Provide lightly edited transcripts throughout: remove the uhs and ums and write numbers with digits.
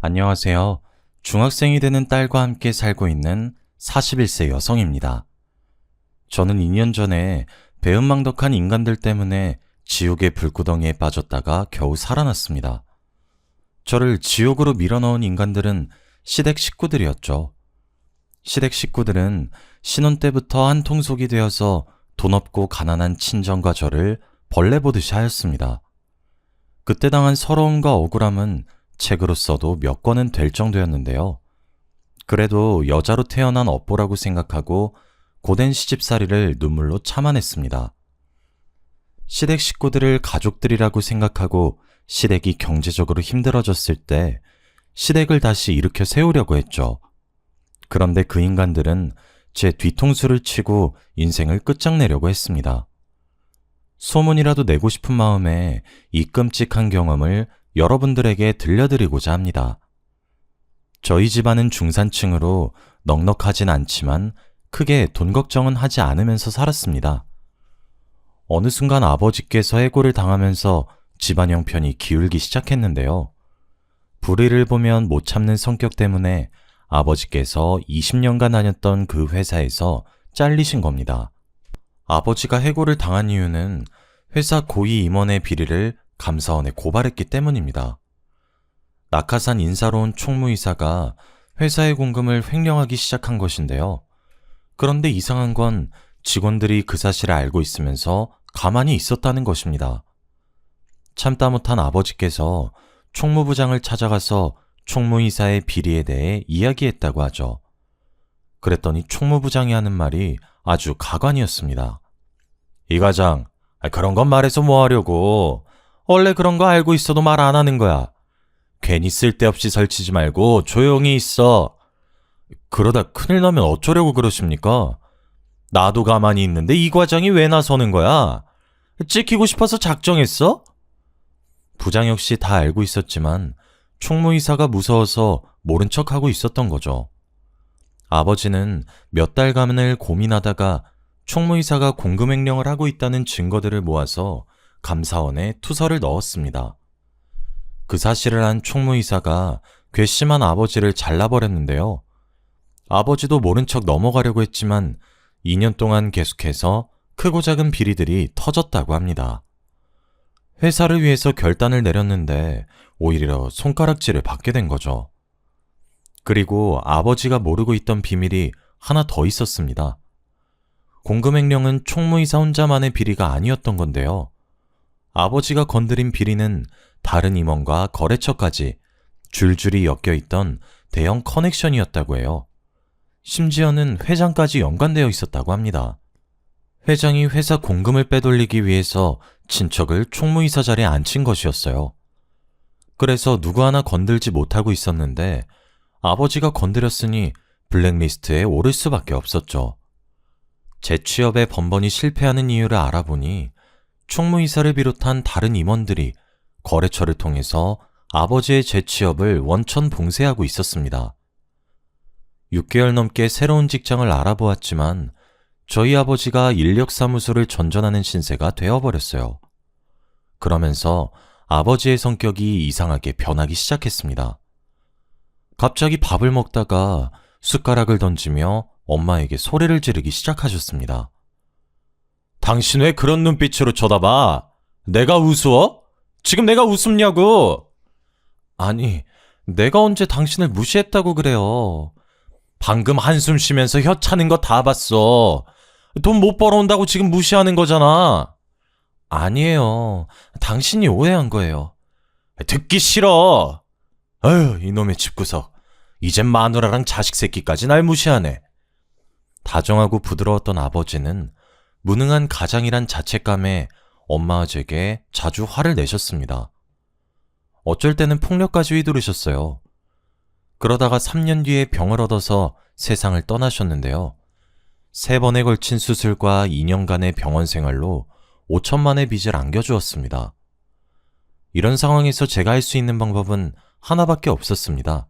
안녕하세요. 중학생이 되는 딸과 함께 살고 있는 41세 여성입니다. 저는 2년 전에 배은망덕한 인간들 때문에 지옥의 불구덩이에 빠졌다가 겨우 살아났습니다. 저를 지옥으로 밀어넣은 인간들은 시댁 식구들이었죠. 시댁 식구들은 신혼 때부터 한 통속이 되어서 돈 없고 가난한 친정과 저를 벌레 보듯이 하였습니다. 그때 당한 서러움과 억울함은 책으로 써도 몇 권은 될 정도였는데요. 그래도 여자로 태어난 업보라고 생각하고 고된 시집살이를 눈물로 참아냈습니다. 시댁 식구들을 가족들이라고 생각하고 시댁이 경제적으로 힘들어졌을 때 시댁을 다시 일으켜 세우려고 했죠. 그런데 그 인간들은 제 뒤통수를 치고 인생을 끝장내려고 했습니다. 소문이라도 내고 싶은 마음에 이 끔찍한 경험을 여러분들에게 들려드리고자 합니다. 저희 집안은 중산층으로 넉넉하진 않지만 크게 돈 걱정은 하지 않으면서 살았습니다. 어느 순간 아버지께서 해고를 당하면서 집안 형편이 기울기 시작했는데요. 불의를 보면 못 참는 성격 때문에 아버지께서 20년간 다녔던 그 회사에서 잘리신 겁니다. 아버지가 해고를 당한 이유는 회사 고위 임원의 비리를 감사원에 고발했기 때문입니다. 낙하산 인사로 온 총무이사가 회사의 공금을 횡령하기 시작한 것인데요. 그런데 이상한 건 직원들이 그 사실을 알고 있으면서 가만히 있었다는 것입니다. 참다 못한 아버지께서 총무부장을 찾아가서 총무이사의 비리에 대해 이야기했다고 하죠. 그랬더니 총무부장이 하는 말이 아주 가관이었습니다. 이 과장, 그런 건 말해서 뭐 하려고. 원래 그런 거 알고 있어도 말 안 하는 거야. 괜히 쓸데없이 설치지 말고 조용히 있어. 그러다 큰일 나면 어쩌려고 그러십니까? 나도 가만히 있는데 이 과장이 왜 나서는 거야? 찍히고 싶어서 작정했어? 부장 역시 다 알고 있었지만 총무이사가 무서워서 모른 척하고 있었던 거죠. 아버지는 몇 달간을 고민하다가 총무이사가 공금횡령을 하고 있다는 증거들을 모아서 감사원에 투서를 넣었습니다. 그 사실을 안 총무이사가 괘씸한 아버지를 잘라버렸는데요. 아버지도 모른 척 넘어가려고 했지만 2년 동안 계속해서 크고 작은 비리들이 터졌다고 합니다. 회사를 위해서 결단을 내렸는데 오히려 손가락질을 받게 된 거죠. 그리고 아버지가 모르고 있던 비밀이 하나 더 있었습니다. 공금횡령은 총무이사 혼자만의 비리가 아니었던 건데요. 아버지가 건드린 비리는 다른 임원과 거래처까지 줄줄이 엮여있던 대형 커넥션이었다고 해요. 심지어는 회장까지 연관되어 있었다고 합니다. 회장이 회사 공금을 빼돌리기 위해서 친척을 총무이사 자리에 앉힌 것이었어요. 그래서 누구 하나 건들지 못하고 있었는데 아버지가 건드렸으니 블랙리스트에 오를 수밖에 없었죠. 재취업에 번번이 실패하는 이유를 알아보니 총무이사를 비롯한 다른 임원들이 거래처를 통해서 아버지의 재취업을 원천 봉쇄하고 있었습니다. 6개월 넘게 새로운 직장을 알아보았지만 저희 아버지가 인력사무소를 전전하는 신세가 되어버렸어요. 그러면서 아버지의 성격이 이상하게 변하기 시작했습니다. 갑자기 밥을 먹다가 숟가락을 던지며 엄마에게 소리를 지르기 시작하셨습니다. 당신 왜 그런 눈빛으로 쳐다봐? 내가 우스워? 지금 내가 우습냐고? 아니, 내가 언제 당신을 무시했다고 그래요. 방금 한숨 쉬면서 혀 차는 거 다 봤어. 돈 못 벌어온다고 지금 무시하는 거잖아. 아니에요. 당신이 오해한 거예요. 듣기 싫어. 아휴, 이놈의 집구석. 이젠 마누라랑 자식 새끼까지 날 무시하네. 다정하고 부드러웠던 아버지는 무능한 가장이란 자책감에 엄마 제게 자주 화를 내셨습니다. 어쩔 때는 폭력까지 휘두르셨어요. 그러다가 3년 뒤에 병을 얻어서 세상을 떠나셨는데요. 3번에 걸친 수술과 2년간의 병원 생활로 5천만의 빚을 안겨주었습니다. 이런 상황에서 제가 할 수 있는 방법은 하나밖에 없었습니다.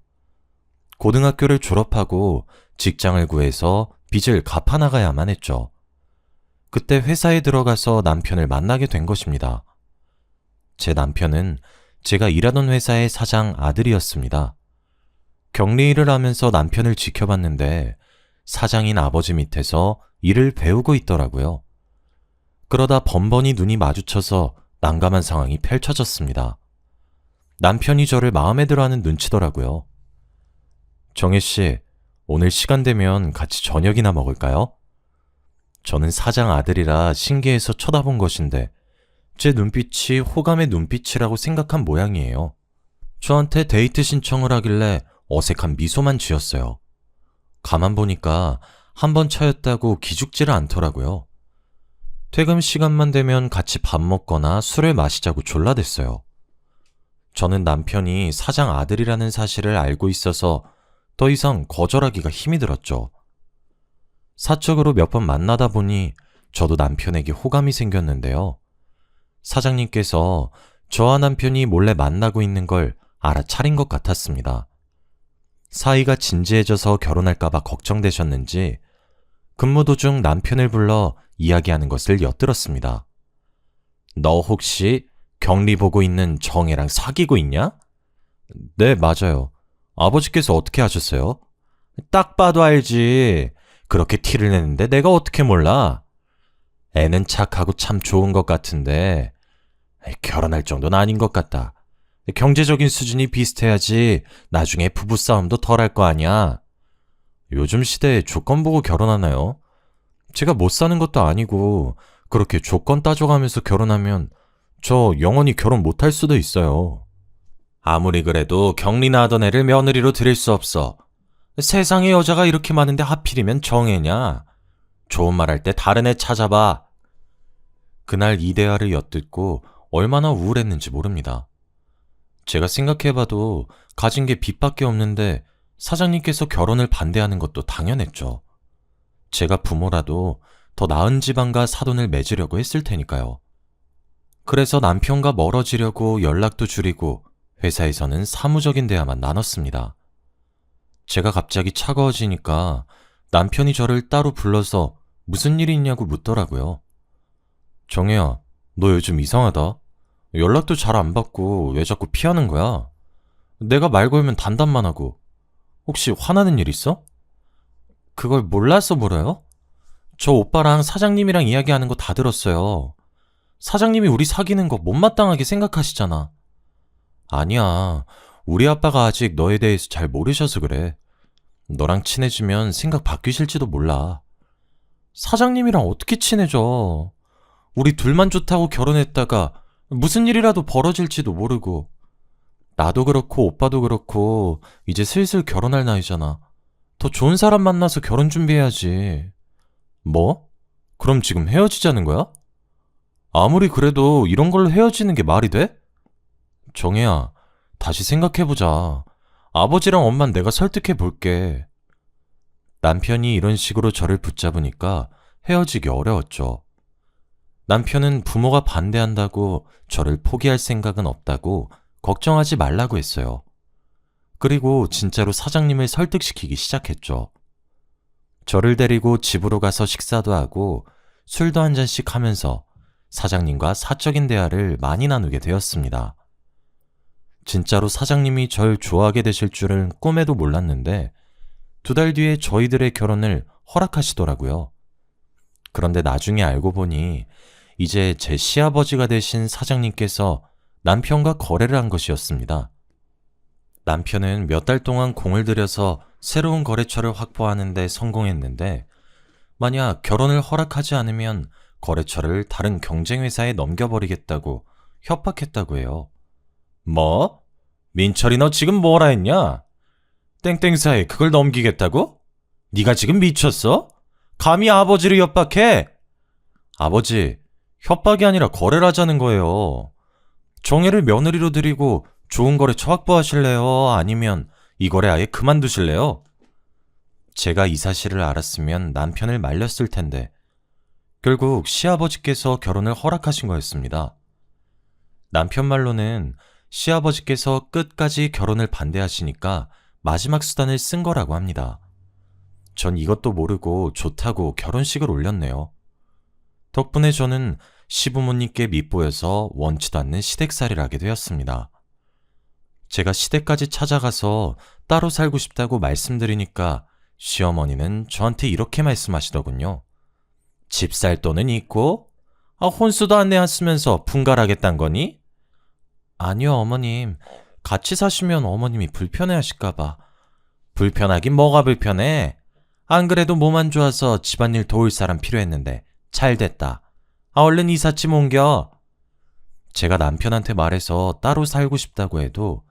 고등학교를 졸업하고 직장을 구해서 빚을 갚아나가야만 했죠. 그때 회사에 들어가서 남편을 만나게 된 것입니다. 제 남편은 제가 일하던 회사의 사장 아들이었습니다. 격리 일을 하면서 남편을 지켜봤는데 사장인 아버지 밑에서 일을 배우고 있더라고요. 그러다 번번이 눈이 마주쳐서 난감한 상황이 펼쳐졌습니다. 남편이 저를 마음에 들어하는 눈치더라고요. 정혜 씨, 오늘 시간 되면 같이 저녁이나 먹을까요? 저는 사장 아들이라 신기해서 쳐다본 것인데 제 눈빛이 호감의 눈빛이라고 생각한 모양이에요. 저한테 데이트 신청을 하길래 어색한 미소만 지었어요. 가만 보니까 한 번 차였다고 기죽지를 않더라고요. 퇴근 시간만 되면 같이 밥 먹거나 술을 마시자고 졸라댔어요. 저는 남편이 사장 아들이라는 사실을 알고 있어서 더 이상 거절하기가 힘이 들었죠. 사적으로 몇 번 만나다 보니 저도 남편에게 호감이 생겼는데요. 사장님께서 저와 남편이 몰래 만나고 있는 걸 알아차린 것 같았습니다. 사이가 진지해져서 결혼할까봐 걱정되셨는지 근무 도중 남편을 불러 이야기하는 것을 엿들었습니다. 너 혹시 격리 보고 있는 정혜랑 사귀고 있냐? 네, 맞아요. 아버지께서 어떻게 하셨어요? 딱 봐도 알지. 그렇게 티를 내는데 내가 어떻게 몰라? 애는 착하고 참 좋은 것 같은데 결혼할 정도는 아닌 것 같다. 경제적인 수준이 비슷해야지 나중에 부부싸움도 덜 할 거 아니야. 요즘 시대에 조건 보고 결혼하나요? 제가 못 사는 것도 아니고 그렇게 조건 따져가면서 결혼하면 저 영원히 결혼 못 할 수도 있어요. 아무리 그래도 격리나 하던 애를 며느리로 들일 수 없어. 세상에 여자가 이렇게 많은데 하필이면 정혜냐? 좋은 말 할 때 다른 애 찾아봐. 그날 이 대화를 엿듣고 얼마나 우울했는지 모릅니다. 제가 생각해봐도 가진 게 빚밖에 없는데 사장님께서 결혼을 반대하는 것도 당연했죠. 제가 부모라도 더 나은 집안과 사돈을 맺으려고 했을 테니까요. 그래서 남편과 멀어지려고 연락도 줄이고 회사에서는 사무적인 대화만 나눴습니다. 제가 갑자기 차가워지니까 남편이 저를 따로 불러서 무슨 일이 있냐고 묻더라고요. 정혜야, 너 요즘 이상하다. 연락도 잘 안 받고 왜 자꾸 피하는 거야? 내가 말 걸면 단답만 하고. 혹시 화나는 일 있어? 그걸 몰라서 물어요? 저 오빠랑 사장님이랑 이야기하는 거 다 들었어요. 사장님이 우리 사귀는 거 못마땅하게 생각하시잖아. 아니야. 우리 아빠가 아직 너에 대해서 잘 모르셔서 그래. 너랑 친해지면 생각 바뀌실지도 몰라. 사장님이랑 어떻게 친해져? 우리 둘만 좋다고 결혼했다가 무슨 일이라도 벌어질지도 모르고. 나도 그렇고 오빠도 그렇고 이제 슬슬 결혼할 나이잖아. 더 좋은 사람 만나서 결혼 준비해야지. 뭐? 그럼 지금 헤어지자는 거야? 아무리 그래도 이런 걸로 헤어지는 게 말이 돼? 정혜야, 다시 생각해보자. 아버지랑 엄만 내가 설득해 볼게. 남편이 이런 식으로 저를 붙잡으니까 헤어지기 어려웠죠. 남편은 부모가 반대한다고 저를 포기할 생각은 없다고 걱정하지 말라고 했어요. 그리고 진짜로 사장님을 설득시키기 시작했죠. 저를 데리고 집으로 가서 식사도 하고 술도 한 잔씩 하면서 사장님과 사적인 대화를 많이 나누게 되었습니다. 진짜로 사장님이 절 좋아하게 되실 줄은 꿈에도 몰랐는데 2달 뒤에 저희들의 결혼을 허락하시더라고요. 그런데 나중에 알고 보니 이제 제 시아버지가 되신 사장님께서 남편과 거래를 한 것이었습니다. 남편은 몇 달 동안 공을 들여서 새로운 거래처를 확보하는 데 성공했는데 만약 결혼을 허락하지 않으면 거래처를 다른 경쟁회사에 넘겨버리겠다고 협박했다고 해요. 뭐? 민철이 너 지금 뭐라 했냐? 땡땡사에 그걸 넘기겠다고? 네가 지금 미쳤어? 감히 아버지를 협박해? 아버지, 협박이 아니라 거래를 하자는 거예요. 정혜를 며느리로 드리고 좋은 거래처 확보하실래요? 아니면 이 거래 아예 그만두실래요? 제가 이 사실을 알았으면 남편을 말렸을 텐데 결국 시아버지께서 결혼을 허락하신 거였습니다. 남편 말로는 시아버지께서 끝까지 결혼을 반대하시니까 마지막 수단을 쓴 거라고 합니다. 전 이것도 모르고 좋다고 결혼식을 올렸네요. 덕분에 저는 시부모님께 밉보여서 원치도 않는 시댁살이를 하게 되었습니다. 제가 시댁까지 찾아가서 따로 살고 싶다고 말씀드리니까 시어머니는 저한테 이렇게 말씀하시더군요. 집 살 돈은 있고 혼수도 안 내었으면서 분갈하겠단 거니? 아니요, 어머님. 같이 사시면 어머님이 불편해하실까봐. 불편하긴 뭐가 불편해? 안 그래도 몸 안 좋아서 집안일 도울 사람 필요했는데 잘 됐다. 얼른 이삿짐 옮겨. 제가 남편한테 말해서 따로 살고 싶다고 해도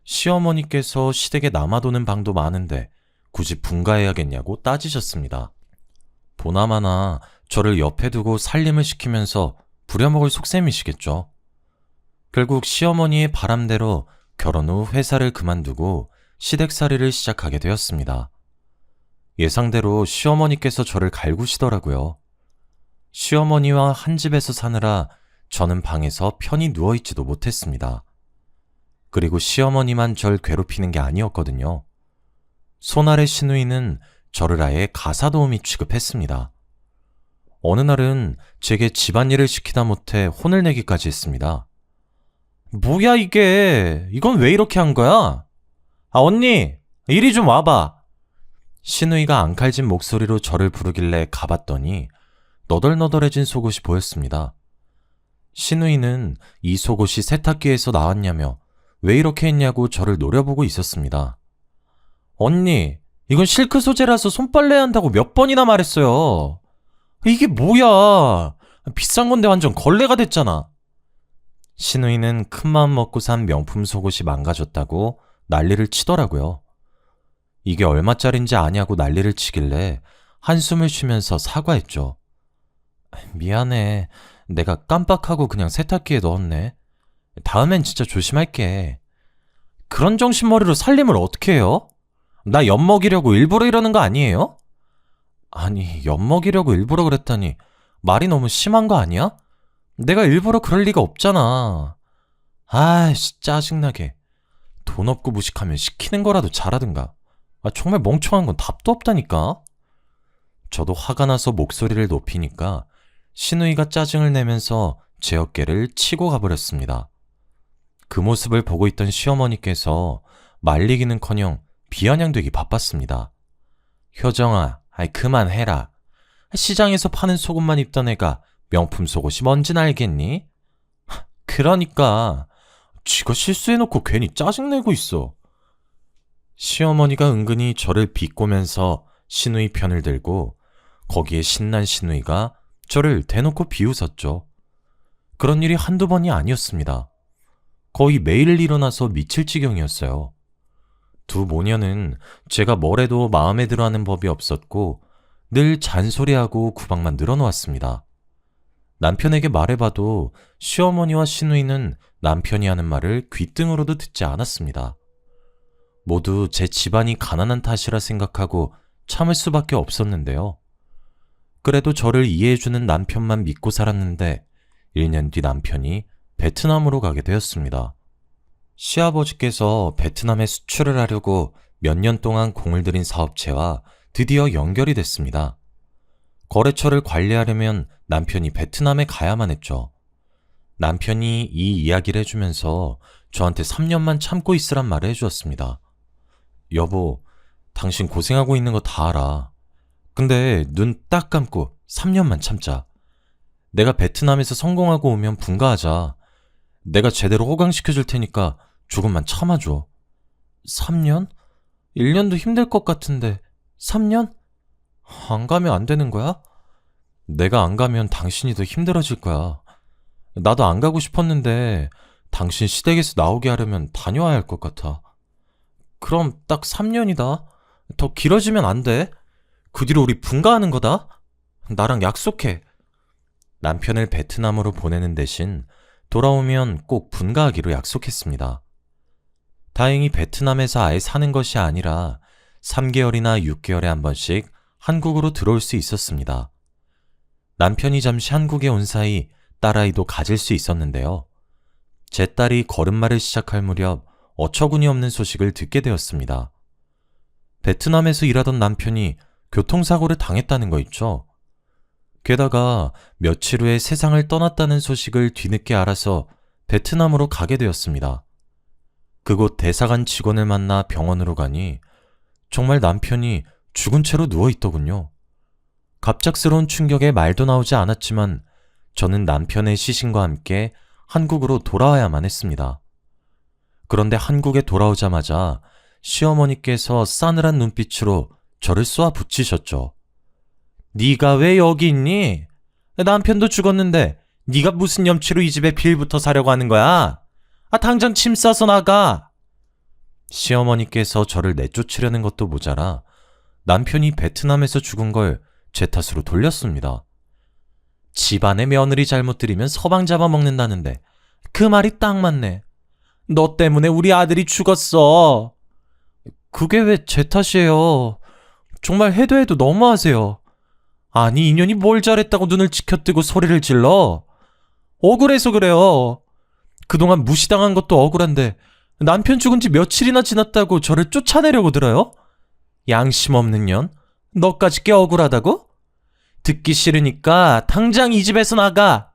시어머니께서 시댁에 남아도는 방도 많은데 굳이 분가해야겠냐고 따지셨습니다. 보나마나 저를 옆에 두고 살림을 시키면서 부려먹을 속셈이시겠죠. 결국 시어머니의 바람대로 결혼 후 회사를 그만두고 시댁살이를 시작하게 되었습니다. 예상대로 시어머니께서 저를 갈구시더라고요. 시어머니와 한 집에서 사느라 저는 방에서 편히 누워있지도 못했습니다. 그리고 시어머니만 절 괴롭히는 게 아니었거든요. 손아래 시누이는 저를 아예 가사도우미 취급했습니다. 어느 날은 제게 집안일을 시키다 못해 혼을 내기까지 했습니다. 뭐야 이게? 이건 왜 이렇게 한 거야? 언니, 이리 좀 와봐. 시누이가 앙칼진 목소리로 저를 부르길래 가봤더니 너덜너덜해진 속옷이 보였습니다. 시누이는 이 속옷이 세탁기에서 나왔냐며 왜 이렇게 했냐고 저를 노려보고 있었습니다. 언니, 이건 실크 소재라서 손빨래 한다고 몇 번이나 말했어요. 이게 뭐야? 비싼 건데 완전 걸레가 됐잖아. 시누이는 큰마음 먹고 산 명품 속옷이 망가졌다고 난리를 치더라고요. 이게 얼마짜린지 아냐고 난리를 치길래 한숨을 쉬면서 사과했죠. 미안해. 내가 깜빡하고 그냥 세탁기에 넣었네. 다음엔 진짜 조심할게. 그런 정신머리로 살림을 어떻게 해요? 나 엿먹이려고 일부러 이러는 거 아니에요? 아니, 엿먹이려고 일부러 그랬다니 말이 너무 심한 거 아니야? 내가 일부러 그럴 리가 없잖아. 아이씨, 짜증나게. 돈 없고 무식하면 시키는 거라도 잘하든가. 정말 멍청한 건 답도 없다니까. 저도 화가 나서 목소리를 높이니까 시누이가 짜증을 내면서 제 어깨를 치고 가버렸습니다. 그 모습을 보고 있던 시어머니께서 말리기는커녕 비아냥되기 바빴습니다. 효정아, 그만해라. 시장에서 파는 속옷만 입던 애가 명품 속옷이 뭔진 알겠니? 그러니까 쥐가 실수해놓고 괜히 짜증내고 있어. 시어머니가 은근히 저를 비꼬면서 시누이 편을 들고 거기에 신난 시누이가 저를 대놓고 비웃었죠. 그런 일이 한두 번이 아니었습니다. 거의 매일 일어나서 미칠 지경이었어요. 두 모녀는 제가 뭘 해도 마음에 들어하는 법이 없었고 늘 잔소리하고 구박만 늘어놓았습니다. 남편에게 말해봐도 시어머니와 시누이는 남편이 하는 말을 귓등으로도 듣지 않았습니다. 모두 제 집안이 가난한 탓이라 생각하고 참을 수밖에 없었는데요. 그래도 저를 이해해주는 남편만 믿고 살았는데 1년 뒤 남편이 베트남으로 가게 되었습니다. 시아버지께서 베트남에 수출을 하려고 몇 년 동안 공을 들인 사업체와 드디어 연결이 됐습니다. 거래처를 관리하려면 남편이 베트남에 가야만 했죠. 남편이 이 이야기를 해주면서 저한테 3년만 참고 있으란 말을 해주었습니다. 여보, 당신 고생하고 있는 거 다 알아. 근데 눈 딱 감고 3년만 참자. 내가 베트남에서 성공하고 오면 분가하자. 내가 제대로 호강시켜줄 테니까 조금만 참아줘. 3년? 1년도 힘들 것 같은데 3년? 안 가면 안 되는 거야? 내가 안 가면 당신이 더 힘들어질 거야. 나도 안 가고 싶었는데 당신 시댁에서 나오게 하려면 다녀와야 할 것 같아. 그럼 딱 3년이다. 더 길어지면 안 돼. 그 뒤로 우리 분가하는 거다. 나랑 약속해. 남편을 베트남으로 보내는 대신 돌아오면 꼭 분가하기로 약속했습니다. 다행히 베트남에서 아예 사는 것이 아니라 3개월이나 6개월에 한 번씩 한국으로 들어올 수 있었습니다. 남편이 잠시 한국에 온 사이 딸아이도 가질 수 있었는데요. 제 딸이 걸음마를 시작할 무렵 어처구니 없는 소식을 듣게 되었습니다. 베트남에서 일하던 남편이 교통사고를 당했다는 거 있죠. 게다가 며칠 후에 세상을 떠났다는 소식을 뒤늦게 알아서 베트남으로 가게 되었습니다. 그곳 대사관 직원을 만나 병원으로 가니 정말 남편이 죽은 채로 누워있더군요. 갑작스러운 충격에 말도 나오지 않았지만 저는 남편의 시신과 함께 한국으로 돌아와야만 했습니다. 그런데 한국에 돌아오자마자 시어머니께서 싸늘한 눈빛으로 저를 쏘아 붙이셨죠. 네가 왜 여기 있니? 남편도 죽었는데 네가 무슨 염치로 이 집에 빌부터 사려고 하는 거야? 당장 짐 싸서 나가! 시어머니께서 저를 내쫓으려는 것도 모자라 남편이 베트남에서 죽은 걸 제 탓으로 돌렸습니다. 집안의 며느리 잘못 들이면 서방 잡아먹는다는데 그 말이 딱 맞네. 너 때문에 우리 아들이 죽었어. 그게 왜 제 탓이에요? 정말 해도 해도 너무하세요. 아니 인연이 뭘 잘했다고 눈을 치켜뜨고 소리를 질러? 억울해서 그래요. 그동안 무시당한 것도 억울한데 남편 죽은 지 며칠이나 지났다고 저를 쫓아내려고 들어요? 양심 없는 년? 너까지 꽤 억울하다고? 듣기 싫으니까 당장 이 집에서 나가.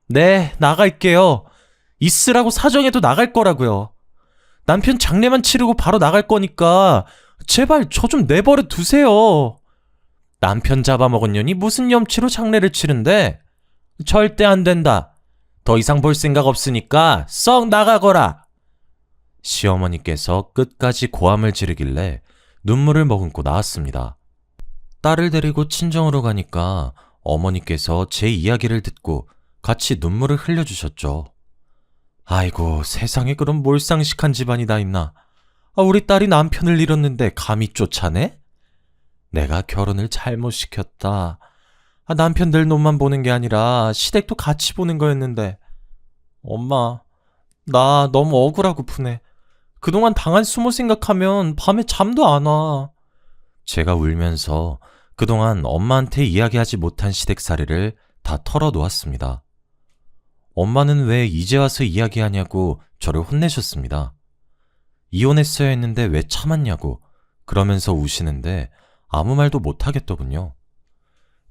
네, 나갈게요. 있으라고 사정해도 나갈 거라고요. 남편 장례만 치르고 바로 나갈 거니까 제발 저 좀 내버려 두세요. 남편 잡아먹은 년이 무슨 염치로 장례를 치른대? 절대 안 된다. 더 이상 볼 생각 없으니까 썩 나가거라. 시어머니께서 끝까지 고함을 지르길래 눈물을 머금고 나왔습니다. 딸을 데리고 친정으로 가니까 어머니께서 제 이야기를 듣고 같이 눈물을 흘려주셨죠. 아이고, 세상에 그런 몰상식한 집안이 다 있나. 우리 딸이 남편을 잃었는데 감히 쫓아내? 내가 결혼을 잘못 시켰다. 남편들 놈만 보는 게 아니라 시댁도 같이 보는 거였는데. 엄마, 나 너무 억울하고프네. 그동안 당한 수모 생각하면 밤에 잠도 안 와. 제가 울면서 그동안 엄마한테 이야기하지 못한 시댁살이를 다 털어놓았습니다. 엄마는 왜 이제 와서 이야기하냐고 저를 혼내셨습니다. 이혼했어야 했는데 왜 참았냐고 그러면서 우시는데 아무 말도 못하겠더군요.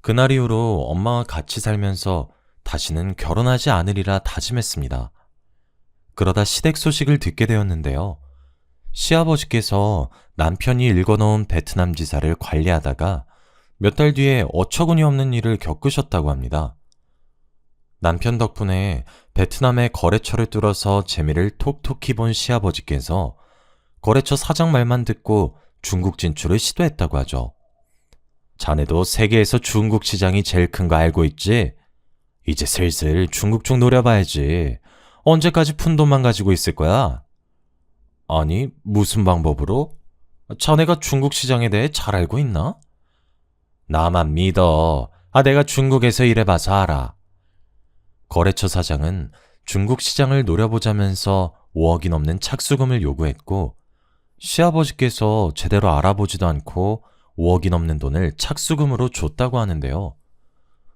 그날 이후로 엄마와 같이 살면서 다시는 결혼하지 않으리라 다짐했습니다. 그러다 시댁 소식을 듣게 되었는데요. 시아버지께서 남편이 읽어놓은 베트남 지사를 관리하다가 몇 달 뒤에 어처구니 없는 일을 겪으셨다고 합니다. 남편 덕분에 베트남의 거래처를 뚫어서 재미를 톡톡히 본 시아버지께서 거래처 사장 말만 듣고 중국 진출을 시도했다고 하죠. 자네도 세계에서 중국 시장이 제일 큰 거 알고 있지? 이제 슬슬 중국 쪽 노려봐야지. 언제까지 푼돈만 가지고 있을 거야? 아니, 무슨 방법으로? 자네가 중국 시장에 대해 잘 알고 있나? 나만 믿어. 내가 중국에서 일해봐서 알아. 거래처 사장은 중국 시장을 노려보자면서 5억이 넘는 착수금을 요구했고 시아버지께서 제대로 알아보지도 않고 5억이 넘는 돈을 착수금으로 줬다고 하는데요.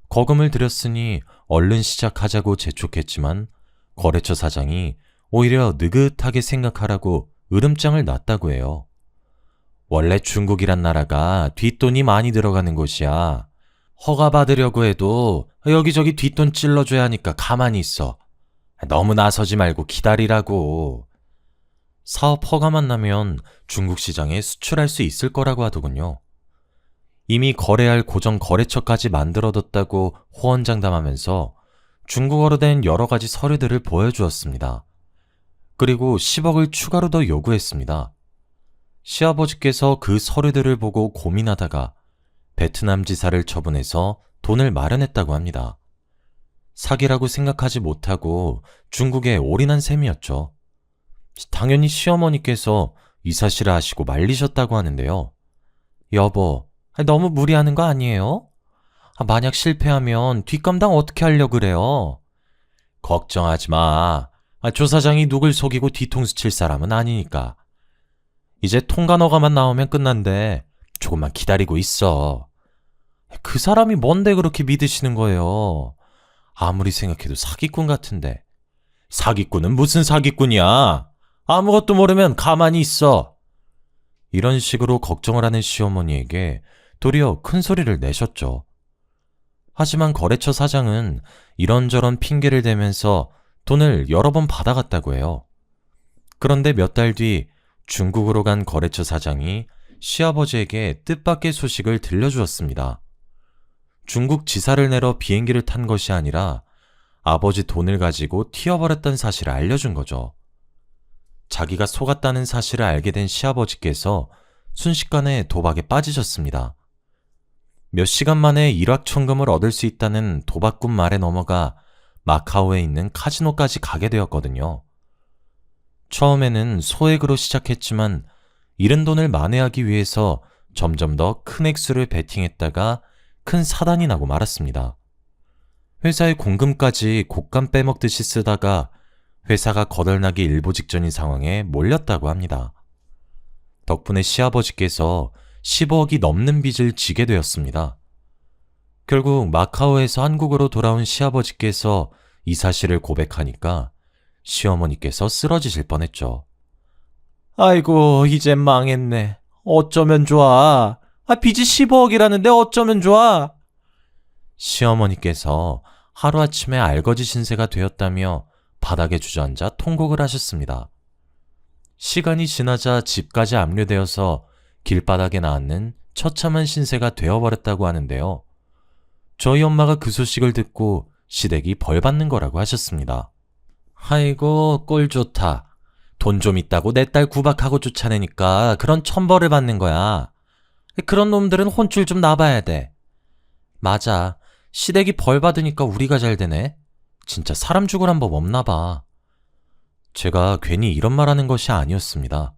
거금을 들였으니 얼른 시작하자고 재촉했지만 거래처 사장이 오히려 느긋하게 생각하라고 으름장을 놨다고 해요. 원래 중국이란 나라가 뒷돈이 많이 들어가는 곳이야. 허가 받으려고 해도 여기저기 뒷돈 찔러줘야 하니까 가만히 있어. 너무 나서지 말고 기다리라고. 사업 허가만 나면 중국 시장에 수출할 수 있을 거라고 하더군요. 이미 거래할 고정 거래처까지 만들어뒀다고 호언장담하면서 중국어로 된 여러 가지 서류들을 보여주었습니다. 그리고 10억을 추가로 더 요구했습니다. 시아버지께서 그 서류들을 보고 고민하다가 베트남 지사를 처분해서 돈을 마련했다고 합니다. 사기라고 생각하지 못하고 중국에 올인한 셈이었죠. 당연히 시어머니께서 이 사실을 아시고 말리셨다고 하는데요. 여보, 너무 무리하는 거 아니에요? 만약 실패하면 뒷감당 어떻게 하려고 그래요? 걱정하지 마. 조 사장이 누굴 속이고 뒤통수 칠 사람은 아니니까. 이제 통관허가만 나오면 끝난대. 조금만 기다리고 있어. 그 사람이 뭔데 그렇게 믿으시는 거예요? 아무리 생각해도 사기꾼 같은데. 사기꾼은 무슨 사기꾼이야? 아무것도 모르면 가만히 있어. 이런 식으로 걱정을 하는 시어머니에게 도리어 큰 소리를 내셨죠. 하지만 거래처 사장은 이런저런 핑계를 대면서 돈을 여러 번 받아갔다고 해요. 그런데 몇 달 뒤 중국으로 간 거래처 사장이 시아버지에게 뜻밖의 소식을 들려주었습니다. 중국 지사를 내러 비행기를 탄 것이 아니라 아버지 돈을 가지고 튀어버렸다는 사실을 알려준 거죠. 자기가 속았다는 사실을 알게 된 시아버지께서 순식간에 도박에 빠지셨습니다. 몇 시간 만에 일확천금을 얻을 수 있다는 도박꾼 말에 넘어가 마카오에 있는 카지노까지 가게 되었거든요. 처음에는 소액으로 시작했지만 잃은 돈을 만회하기 위해서 점점 더 큰 액수를 베팅했다가 큰 사단이 나고 말았습니다. 회사의 공금까지 곶감 빼먹듯이 쓰다가 회사가 거덜나기 일보 직전인 상황에 몰렸다고 합니다. 덕분에 시아버지께서 15억이 넘는 빚을 지게 되었습니다. 결국 마카오에서 한국으로 돌아온 시아버지께서 이 사실을 고백하니까 시어머니께서 쓰러지실 뻔했죠. 아이고, 이젠 망했네. 어쩌면 좋아. 빚이 15억이라는데 어쩌면 좋아. 시어머니께서 하루아침에 알거지 신세가 되었다며 바닥에 주저앉아 통곡을 하셨습니다. 시간이 지나자 집까지 압류되어서 길바닥에 나앉는 처참한 신세가 되어버렸다고 하는데요. 저희 엄마가 그 소식을 듣고 시댁이 벌 받는 거라고 하셨습니다. 아이고, 꼴 좋다. 돈 좀 있다고 내 딸 구박하고 쫓아내니까 그런 천벌을 받는 거야. 그런 놈들은 혼쭐 좀 나봐야 돼. 맞아. 시댁이 벌 받으니까 우리가 잘 되네. 진짜 사람 죽으란 법 없나 봐. 제가 괜히 이런 말 하는 것이 아니었습니다.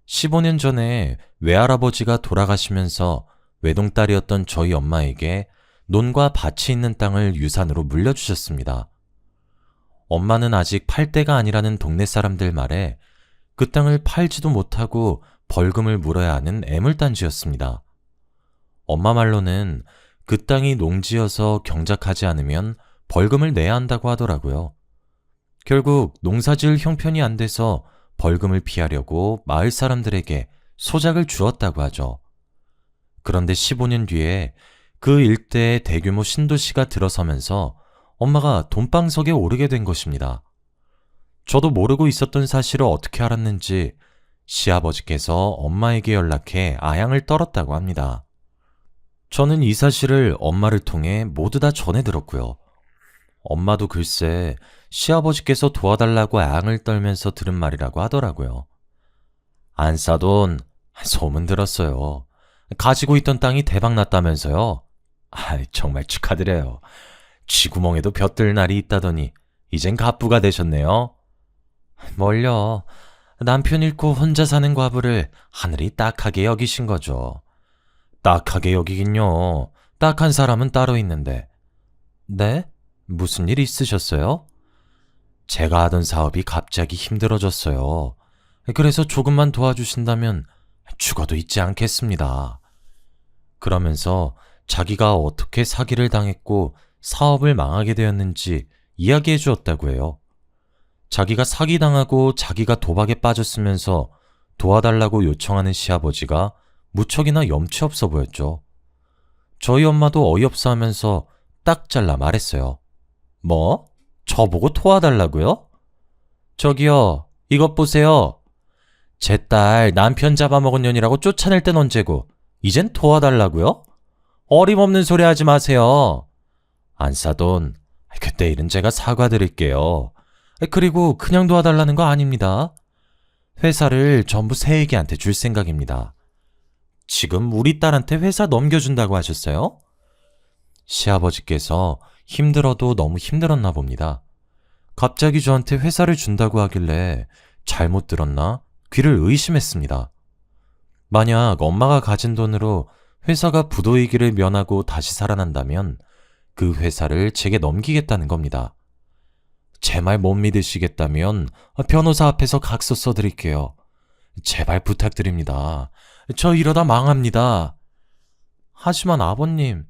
15년 전에 외할아버지가 돌아가시면서 외동딸이었던 저희 엄마에게 논과 밭이 있는 땅을 유산으로 물려주셨습니다. 엄마는 아직 팔 때가 아니라는 동네 사람들 말에 그 땅을 팔지도 못하고 벌금을 물어야 하는 애물단지였습니다. 엄마 말로는 그 땅이 농지여서 경작하지 않으면 벌금을 내야 한다고 하더라고요. 결국 농사지을 형편이 안 돼서 벌금을 피하려고 마을 사람들에게 소작을 주었다고 하죠. 그런데 15년 뒤에 그 일대에 대규모 신도시가 들어서면서 엄마가 돈방석에 오르게 된 것입니다. 저도 모르고 있었던 사실을 어떻게 알았는지 시아버지께서 엄마에게 연락해 아양을 떨었다고 합니다. 저는 이 사실을 엄마를 통해 모두 다 전해 들었고요. 엄마도 글쎄 시아버지께서 도와달라고 아양을 떨면서 들은 말이라고 하더라고요. 안사돈, 소문 들었어요. 가지고 있던 땅이 대박났다면서요. 정말 축하드려요. 쥐구멍에도 벼뜰 날이 있다더니 이젠 갑부가 되셨네요. 뭘요. 남편 잃고 혼자 사는 과부를 하늘이 딱하게 여기신 거죠. 딱하게 여기긴요. 딱한 사람은 따로 있는데. 네? 무슨 일 있으셨어요? 제가 하던 사업이 갑자기 힘들어졌어요. 그래서 조금만 도와주신다면 죽어도 잊지 않겠습니다. 그러면서 자기가 어떻게 사기를 당했고 사업을 망하게 되었는지 이야기해 주었다고 해요. 자기가 사기당하고 자기가 도박에 빠졌으면서 도와달라고 요청하는 시아버지가 무척이나 염치 없어 보였죠. 저희 엄마도 어이없어 하면서 딱 잘라 말했어요. 뭐? 저보고 도와달라고요? 저기요, 이것 보세요. 제 딸 남편 잡아먹은 년이라고 쫓아낼 땐 언제고 이젠 도와달라고요? 어림없는 소리 하지 마세요. 안사돈, 그때 일은 제가 사과드릴게요. 그리고 그냥 도와달라는 거 아닙니다. 회사를 전부 새애기한테 줄 생각입니다. 지금 우리 딸한테 회사 넘겨준다고 하셨어요? 시아버지께서 힘들어도 너무 힘들었나 봅니다. 갑자기 저한테 회사를 준다고 하길래 잘못 들었나 귀를 의심했습니다. 만약 엄마가 가진 돈으로 회사가 부도이기를 면하고 다시 살아난다면 그 회사를 제게 넘기겠다는 겁니다. 제 말 못 믿으시겠다면 변호사 앞에서 각서 써드릴게요. 제발 부탁드립니다. 저 이러다 망합니다. 하지만 아버님,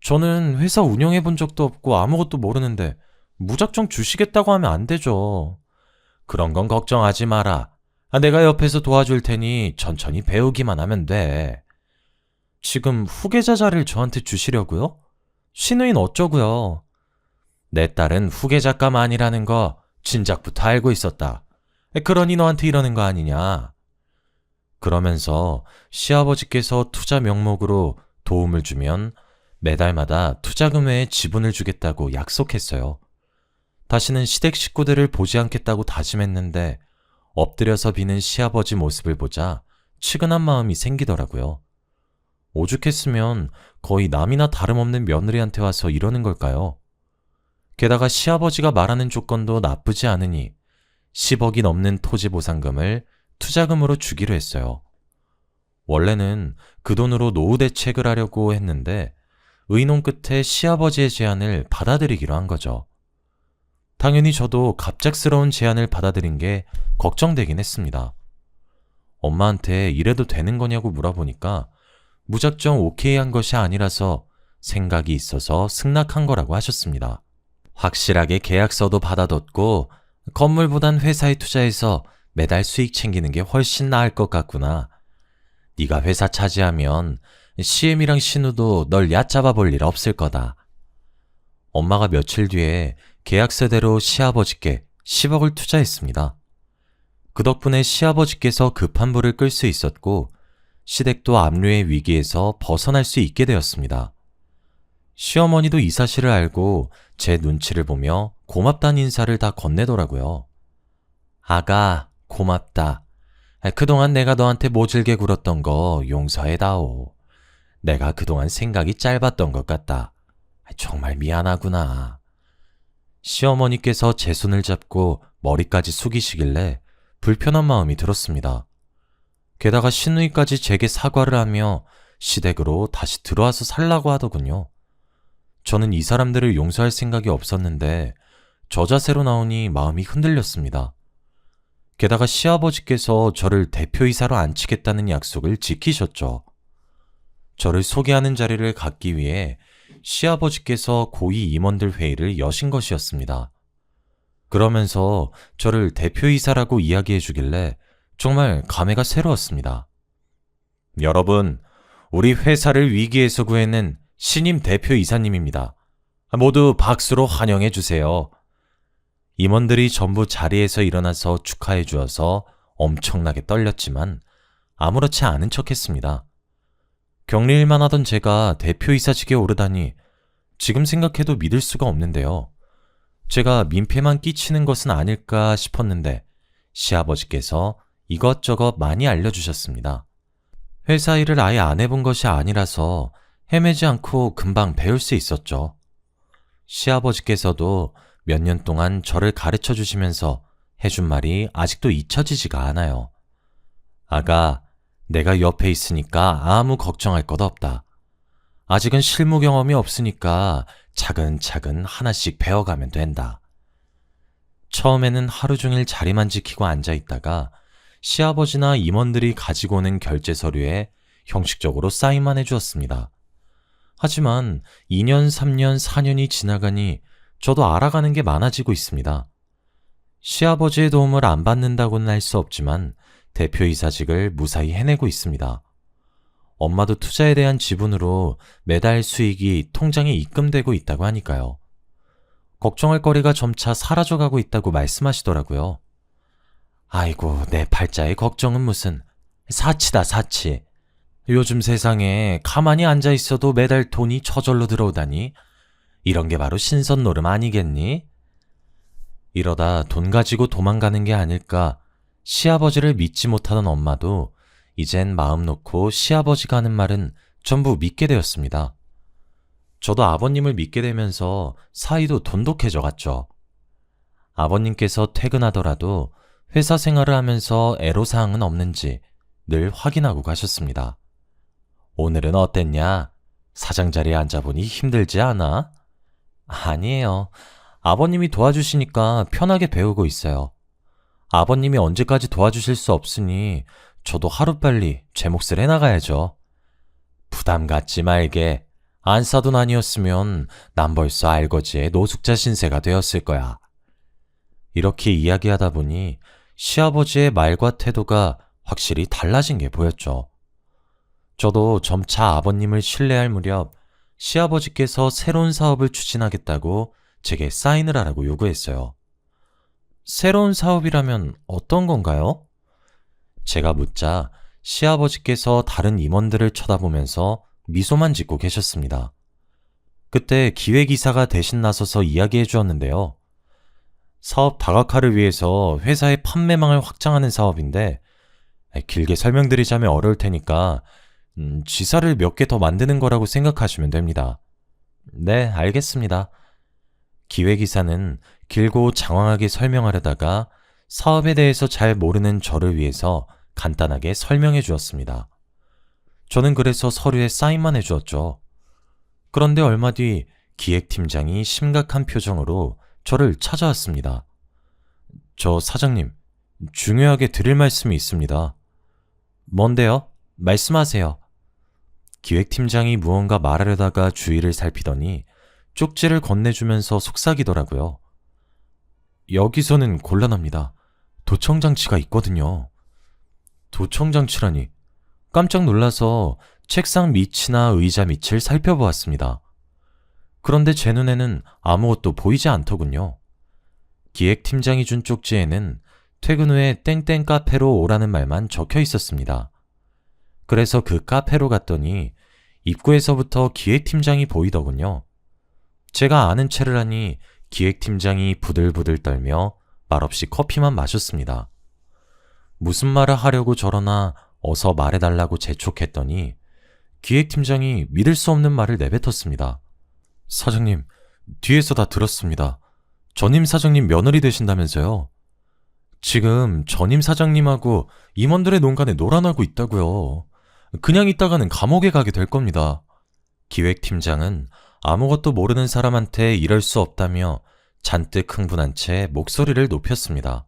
저는 회사 운영해 본 적도 없고 아무것도 모르는데 무작정 주시겠다고 하면 안 되죠. 그런 건 걱정하지 마라. 내가 옆에서 도와줄 테니 천천히 배우기만 하면 돼. 지금 후계자 자리를 저한테 주시려고요? 신우인 어쩌고요? 내 딸은 후계자감 아니라는 거 진작부터 알고 있었다. 그러니 너한테 이러는 거 아니냐. 그러면서 시아버지께서 투자 명목으로 도움을 주면 매달마다 투자금 외에 지분을 주겠다고 약속했어요. 다시는 시댁 식구들을 보지 않겠다고 다짐했는데 엎드려서 비는 시아버지 모습을 보자 측은한 마음이 생기더라고요. 오죽했으면 거의 남이나 다름없는 며느리한테 와서 이러는 걸까요? 게다가 시아버지가 말하는 조건도 나쁘지 않으니 10억이 넘는 토지 보상금을 투자금으로 주기로 했어요. 원래는 그 돈으로 노후 대책을 하려고 했는데 의논 끝에 시아버지의 제안을 받아들이기로 한 거죠. 당연히 저도 갑작스러운 제안을 받아들인 게 걱정되긴 했습니다. 엄마한테 이래도 되는 거냐고 물어보니까 무작정 오케이 한 것이 아니라서 생각이 있어서 승낙한 거라고 하셨습니다. 확실하게 계약서도 받아뒀고 건물보단 회사에 투자해서 매달 수익 챙기는 게 훨씬 나을 것 같구나. 네가 회사 차지하면 시엠이랑 신우도 널 얕잡아 볼 일 없을 거다. 엄마가 며칠 뒤에 계약서대로 시아버지께 10억을 투자했습니다. 그 덕분에 시아버지께서 급한 불을 끌 수 있었고 시댁도 압류의 위기에서 벗어날 수 있게 되었습니다. 시어머니도 이 사실을 알고 제 눈치를 보며 고맙다는 인사를 다 건네더라고요. 아가, 고맙다. 그동안 내가 너한테 모질게 굴었던 거 용서해다오. 내가 그동안 생각이 짧았던 것 같다. 정말 미안하구나. 시어머니께서 제 손을 잡고 머리까지 숙이시길래 불편한 마음이 들었습니다. 게다가 시누이까지 제게 사과를 하며 시댁으로 다시 들어와서 살라고 하더군요. 저는 이 사람들을 용서할 생각이 없었는데 저 자세로 나오니 마음이 흔들렸습니다. 게다가 시아버지께서 저를 대표이사로 앉히겠다는 약속을 지키셨죠. 저를 소개하는 자리를 갖기 위해 시아버지께서 고위 임원들 회의를 여신 것이었습니다. 그러면서 저를 대표이사라고 이야기해 주길래 정말 감회가 새로웠습니다. 여러분, 우리 회사를 위기에서 구해낸 신임 대표이사님입니다. 모두 박수로 환영해 주세요. 임원들이 전부 자리에서 일어나서 축하해 주어서 엄청나게 떨렸지만 아무렇지 않은 척했습니다. 격리일만 하던 제가 대표이사직에 오르다니 지금 생각해도 믿을 수가 없는데요. 제가 민폐만 끼치는 것은 아닐까 싶었는데 시아버지께서 이것저것 많이 알려주셨습니다. 회사 일을 아예 안 해본 것이 아니라서 헤매지 않고 금방 배울 수 있었죠. 시아버지께서도 몇 년 동안 저를 가르쳐 주시면서 해준 말이 아직도 잊혀지지가 않아요. 아가, 내가 옆에 있으니까 아무 걱정할 것 없다. 아직은 실무 경험이 없으니까 차근차근 하나씩 배워가면 된다. 처음에는 하루 종일 자리만 지키고 앉아있다가 시아버지나 임원들이 가지고 오는 결제 서류에 형식적으로 사인만 해주었습니다. 하지만 2년, 3년, 4년이 지나가니 저도 알아가는 게 많아지고 있습니다. 시아버지의 도움을 안 받는다고는 할 수 없지만 대표이사직을 무사히 해내고 있습니다. 엄마도 투자에 대한 지분으로 매달 수익이 통장에 입금되고 있다고 하니까요. 걱정할 거리가 점차 사라져가고 있다고 말씀하시더라고요. 아이고, 내 팔자의 걱정은 무슨 사치다, 사치. 요즘 세상에 가만히 앉아 있어도 매달 돈이 저절로 들어오다니 이런 게 바로 신선노름 아니겠니? 이러다 돈 가지고 도망가는 게 아닐까. 시아버지를 믿지 못하던 엄마도 이젠 마음 놓고 시아버지가 하는 말은 전부 믿게 되었습니다. 저도 아버님을 믿게 되면서 사이도 돈독해져 갔죠. 아버님께서 퇴근하더라도 회사 생활을 하면서 애로사항은 없는지 늘 확인하고 가셨습니다. 오늘은 어땠냐? 사장 자리에 앉아보니 힘들지 않아? 아니에요. 아버님이 도와주시니까 편하게 배우고 있어요. 아버님이 언제까지 도와주실 수 없으니 저도 하루빨리 제 몫을 해나가야죠. 부담 갖지 말게. 안 사돈 아니었으면 난 벌써 알거지에 노숙자 신세가 되었을 거야. 이렇게 이야기하다 보니 시아버지의 말과 태도가 확실히 달라진 게 보였죠. 저도 점차 아버님을 신뢰할 무렵 시아버지께서 새로운 사업을 추진하겠다고 제게 사인을 하라고 요구했어요. 새로운 사업이라면 어떤 건가요? 제가 묻자 시아버지께서 다른 임원들을 쳐다보면서 미소만 짓고 계셨습니다. 그때 기획이사가 대신 나서서 이야기해 주었는데요. 사업 다각화를 위해서 회사의 판매망을 확장하는 사업인데, 길게 설명드리자면 어려울 테니까 지사를 몇 개 더 만드는 거라고 생각하시면 됩니다. 네, 알겠습니다. 기획이사는 길고 장황하게 설명하려다가 사업에 대해서 잘 모르는 저를 위해서 간단하게 설명해 주었습니다. 저는 그래서 서류에 사인만 해주었죠. 그런데 얼마 뒤 기획팀장이 심각한 표정으로 저를 찾아왔습니다. 저 사장님, 중요하게 드릴 말씀이 있습니다. 뭔데요? 말씀하세요. 기획팀장이 무언가 말하려다가 주위를 살피더니 쪽지를 건네주면서 속삭이더라고요. 여기서는 곤란합니다. 도청장치가 있거든요. 도청장치라니. 깜짝 놀라서 책상 밑이나 의자 밑을 살펴보았습니다. 그런데 제 눈에는 아무것도 보이지 않더군요. 기획팀장이 준 쪽지에는 퇴근 후에 땡땡 카페로 오라는 말만 적혀 있었습니다. 그래서 그 카페로 갔더니 입구에서부터 기획팀장이 보이더군요. 제가 아는 체를 하니 기획팀장이 부들부들 떨며 말없이 커피만 마셨습니다. 무슨 말을 하려고 저러나 어서 말해달라고 재촉했더니 기획팀장이 믿을 수 없는 말을 내뱉었습니다. 사장님, 뒤에서 다 들었습니다. 전임 사장님 며느리 되신다면서요? 지금 전임 사장님하고 임원들의 농간에 놀아나고 있다고요. 그냥 있다가는 감옥에 가게 될 겁니다. 기획팀장은 아무것도 모르는 사람한테 이럴 수 없다며 잔뜩 흥분한 채 목소리를 높였습니다.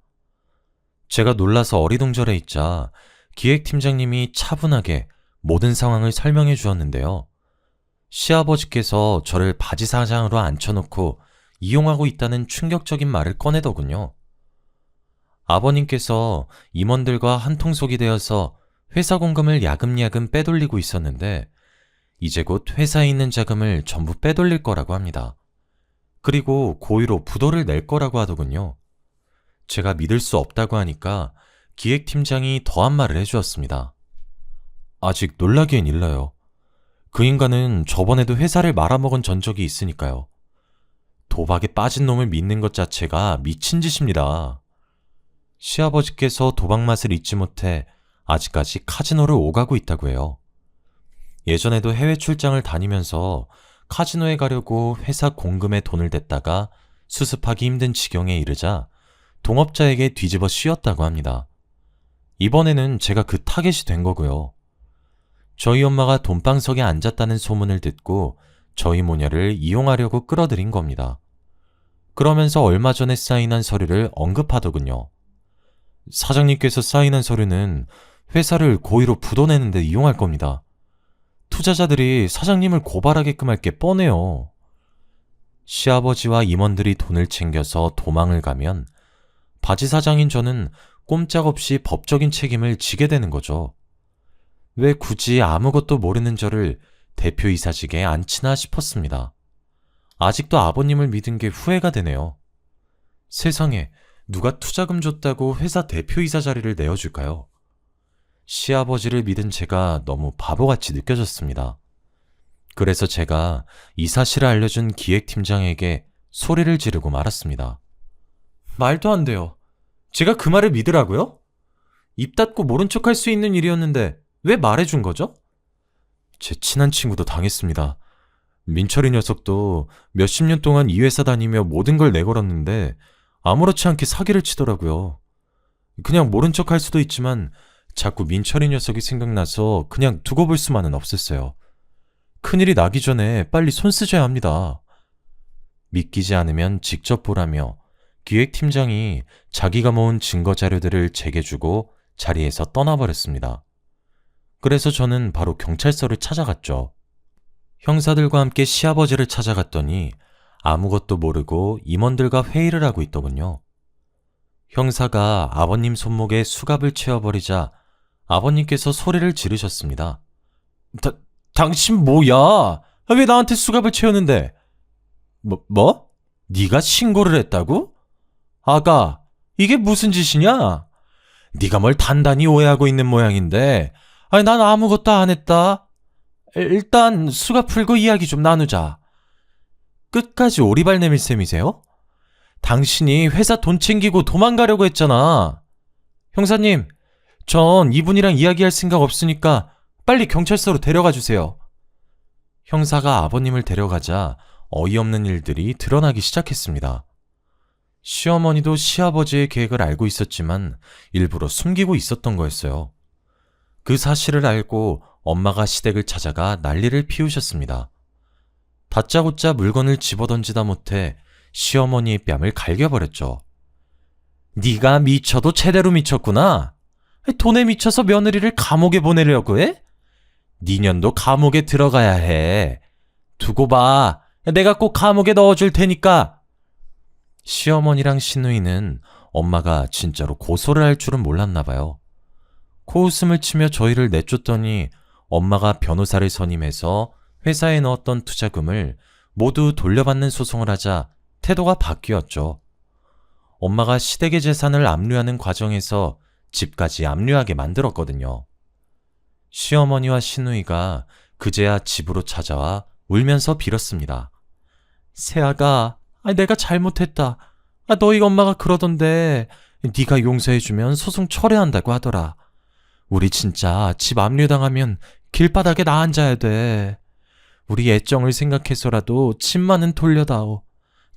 제가 놀라서 어리둥절해 있자 기획팀장님이 차분하게 모든 상황을 설명해 주었는데요. 시아버지께서 저를 바지 사장으로 앉혀놓고 이용하고 있다는 충격적인 말을 꺼내더군요. 아버님께서 임원들과 한통속이 되어서 회사 공금을 야금야금 빼돌리고 있었는데 이제 곧 회사에 있는 자금을 전부 빼돌릴 거라고 합니다. 그리고 고의로 부도를 낼 거라고 하더군요. 제가 믿을 수 없다고 하니까 기획팀장이 더한 말을 해주었습니다. 아직 놀라기엔 일러요. 그 인간은 저번에도 회사를 말아먹은 전적이 있으니까요. 도박에 빠진 놈을 믿는 것 자체가 미친 짓입니다. 시아버지께서 도박 맛을 잊지 못해 아직까지 카지노를 오가고 있다고 해요. 예전에도 해외 출장을 다니면서 카지노에 가려고 회사 공금에 돈을 댔다가 수습하기 힘든 지경에 이르자 동업자에게 뒤집어 씌웠다고 합니다. 이번에는 제가 그 타겟이 된 거고요. 저희 엄마가 돈방석에 앉았다는 소문을 듣고 저희 모녀를 이용하려고 끌어들인 겁니다. 그러면서 얼마 전에 사인한 서류를 언급하더군요. 사장님께서 사인한 서류는 회사를 고의로 부도내는 데 이용할 겁니다. 투자자들이 사장님을 고발하게끔 할 게 뻔해요. 시아버지와 임원들이 돈을 챙겨서 도망을 가면 바지 사장인 저는 꼼짝없이 법적인 책임을 지게 되는 거죠. 왜 굳이 아무것도 모르는 저를 대표이사직에 앉히나 싶었습니다. 아직도 아버님을 믿은 게 후회가 되네요. 세상에 누가 투자금 줬다고 회사 대표이사 자리를 내어줄까요? 시아버지를 믿은 제가 너무 바보같이 느껴졌습니다. 그래서 제가 이 사실을 알려준 기획팀장에게 소리를 지르고 말았습니다. 말도 안 돼요. 제가 그 말을 믿으라고요? 입 닫고 모른 척할 수 있는 일이었는데 왜 말해준 거죠? 제 친한 친구도 당했습니다. 민철이 녀석도 몇십 년 동안 이 회사 다니며 모든 걸 내걸었는데 아무렇지 않게 사기를 치더라고요. 그냥 모른 척 할 수도 있지만 자꾸 민철이 녀석이 생각나서 그냥 두고 볼 수만은 없었어요. 큰일이 나기 전에 빨리 손 쓰셔야 합니다. 믿기지 않으면 직접 보라며 기획팀장이 자기가 모은 증거 자료들을 제게 주고 자리에서 떠나버렸습니다. 그래서 저는 바로 경찰서를 찾아갔죠. 형사들과 함께 시아버지를 찾아갔더니 아무것도 모르고 임원들과 회의를 하고 있더군요. 형사가 아버님 손목에 수갑을 채워버리자 아버님께서 소리를 지르셨습니다. 당신 뭐야? 왜 나한테 수갑을 채우는데? 뭐? 네가 신고를 했다고? 아가, 이게 무슨 짓이냐? 네가 뭘 단단히 오해하고 있는 모양인데, 아니, 난 아무것도 안 했다. 일단 수가 풀고 이야기 좀 나누자. 끝까지 오리발 내밀 셈이세요? 당신이 회사 돈 챙기고 도망가려고 했잖아. 형사님, 전 이분이랑 이야기할 생각 없으니까 빨리 경찰서로 데려가 주세요. 형사가 아버님을 데려가자 어이없는 일들이 드러나기 시작했습니다. 시어머니도 시아버지의 계획을 알고 있었지만 일부러 숨기고 있었던 거였어요. 그 사실을 알고 엄마가 시댁을 찾아가 난리를 피우셨습니다. 다짜고짜 물건을 집어던지다 못해 시어머니의 뺨을 갈겨버렸죠. 네가 미쳐도 제대로 미쳤구나. 돈에 미쳐서 며느리를 감옥에 보내려고 해? 네 년도 감옥에 들어가야 해. 두고 봐. 내가 꼭 감옥에 넣어줄 테니까. 시어머니랑 시누이는 엄마가 진짜로 고소를 할 줄은 몰랐나 봐요. 코웃음을 치며 저희를 내쫓더니 엄마가 변호사를 선임해서 회사에 넣었던 투자금을 모두 돌려받는 소송을 하자 태도가 바뀌었죠. 엄마가 시댁의 재산을 압류하는 과정에서 집까지 압류하게 만들었거든요. 시어머니와 시누이가 그제야 집으로 찾아와 울면서 빌었습니다. 세아가, 내가 잘못했다. 너희 엄마가 그러던데 네가 용서해주면 소송 철회한다고 하더라. 우리 진짜 집 압류당하면 길바닥에 나앉아야 돼. 우리 애정을 생각해서라도 집만은 돌려다오.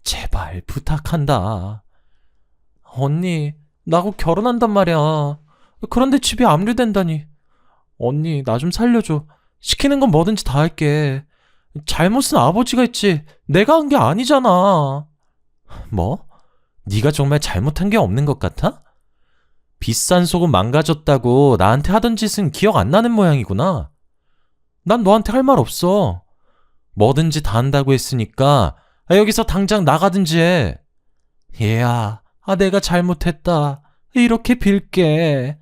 제발 부탁한다. 언니, 나하고 결혼한단 말이야. 그런데 집이 압류된다니. 언니, 나 좀 살려줘. 시키는 건 뭐든지 다 할게. 잘못은 아버지가 했지 내가 한 게 아니잖아. 뭐? 네가 정말 잘못한 게 없는 것 같아? 비싼 소금 망가졌다고 나한테 하던 짓은 기억 안 나는 모양이구나. 난 너한테 할 말 없어. 뭐든지 다 한다고 했으니까 여기서 당장 나가든지 해. 얘야, 내가 잘못했다. 이렇게 빌게.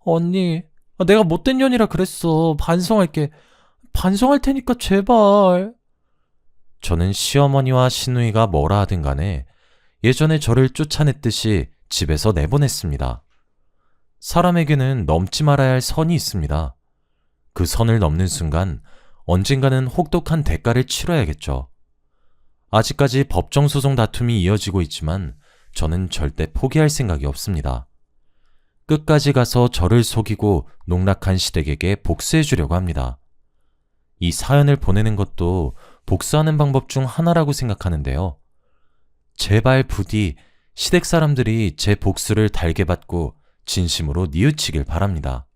언니, 내가 못된 년이라 그랬어. 반성할게. 반성할 테니까 제발. 저는 시어머니와 시누이가 뭐라 하든 간에 예전에 저를 쫓아냈듯이 집에서 내보냈습니다. 사람에게는 넘지 말아야 할 선이 있습니다. 그 선을 넘는 순간 언젠가는 혹독한 대가를 치러야겠죠. 아직까지 법정소송 다툼이 이어지고 있지만 저는 절대 포기할 생각이 없습니다. 끝까지 가서 저를 속이고 농락한 시댁에게 복수해 주려고 합니다. 이 사연을 보내는 것도 복수하는 방법 중 하나라고 생각하는데요. 제발 부디 시댁 사람들이 제 복수를 달게 받고 진심으로 뉘우치길 바랍니다.